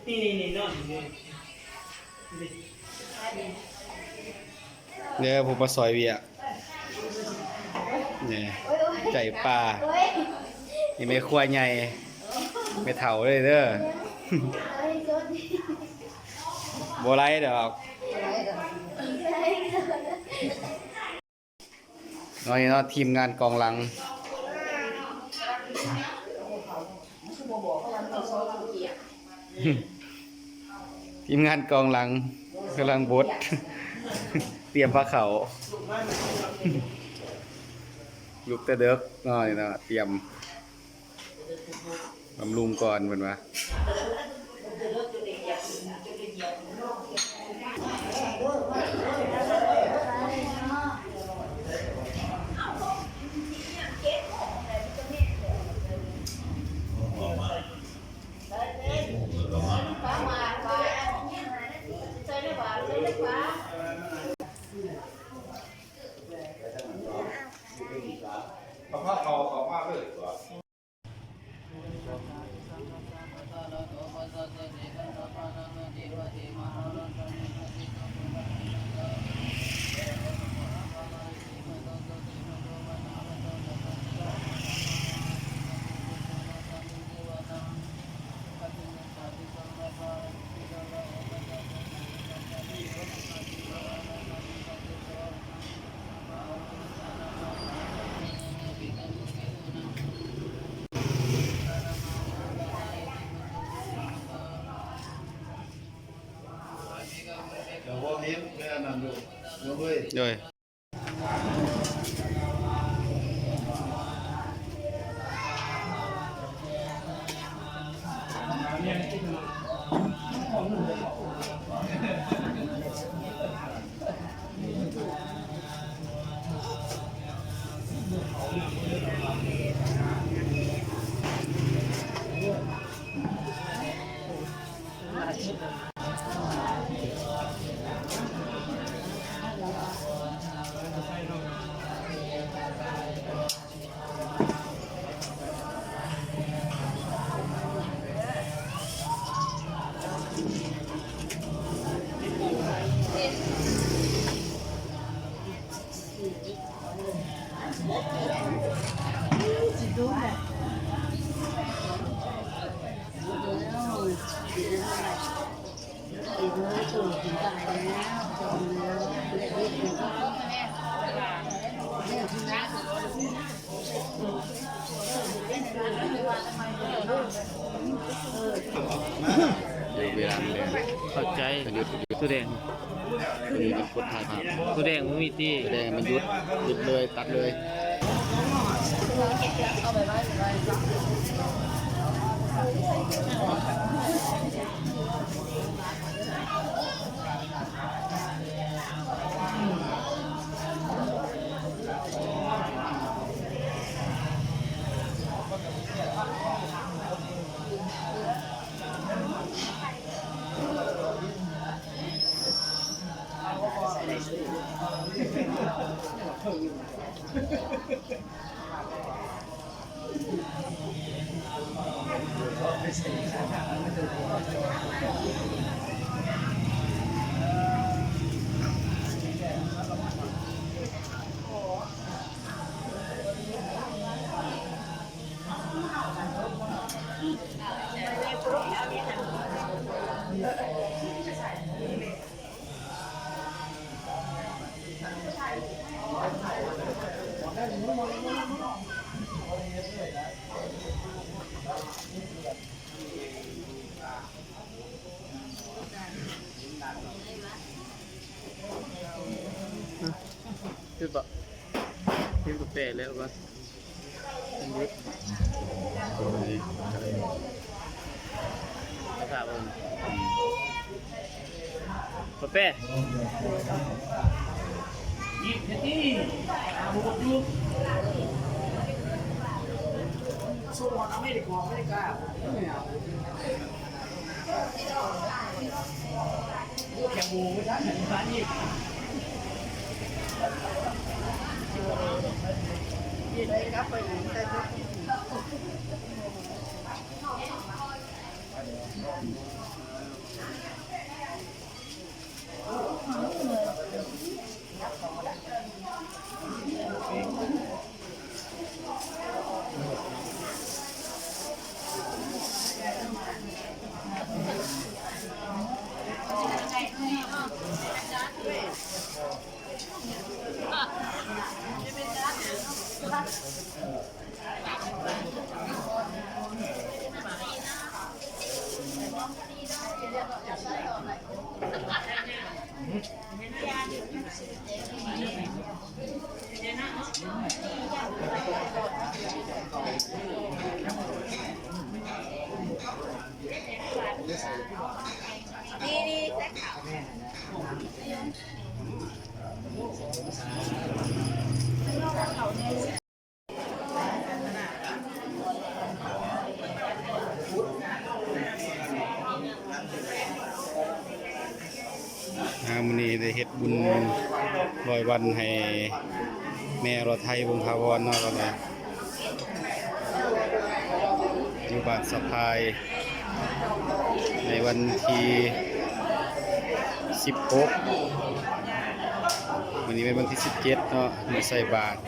นี่นอนเนี่ยผมมาซอยเวียเนี่ยใจปลานี่ไม่ขั้วใหญ่ไม่เถ่าเลยเด้อโบไรดอกน้อยเนาะทีมงานกองหลังทีมงานกองหลังกำลังบดเตรียมผ้าเขาลุกแต่เด็กน้อยนะเตรียมบำรุงก่อนเหมือนว่าโดยอยู่เวลาเลยเข้าใจตัวแดงคือกดถ่ายภาพตัวแดงมันมีตีแสดงมันยุดเลยตัดเลยคือแบบคือกาแฟแล้วก็นะครับผมกาแฟยิบที่บุกยุบส่งอเมริกาแค่บูไม่ใช่เห็นร้านนี้ยี่ได้ครับไปถึงแต่ก็ ฮ็ดบุญ100 วันให้แม่อรไทยวงศ์ถาวรเนาะก็เลยอยู่บ้านสะพายในวันที่16วันนี้เป็นวันที่17เนาะมาใส่บาตร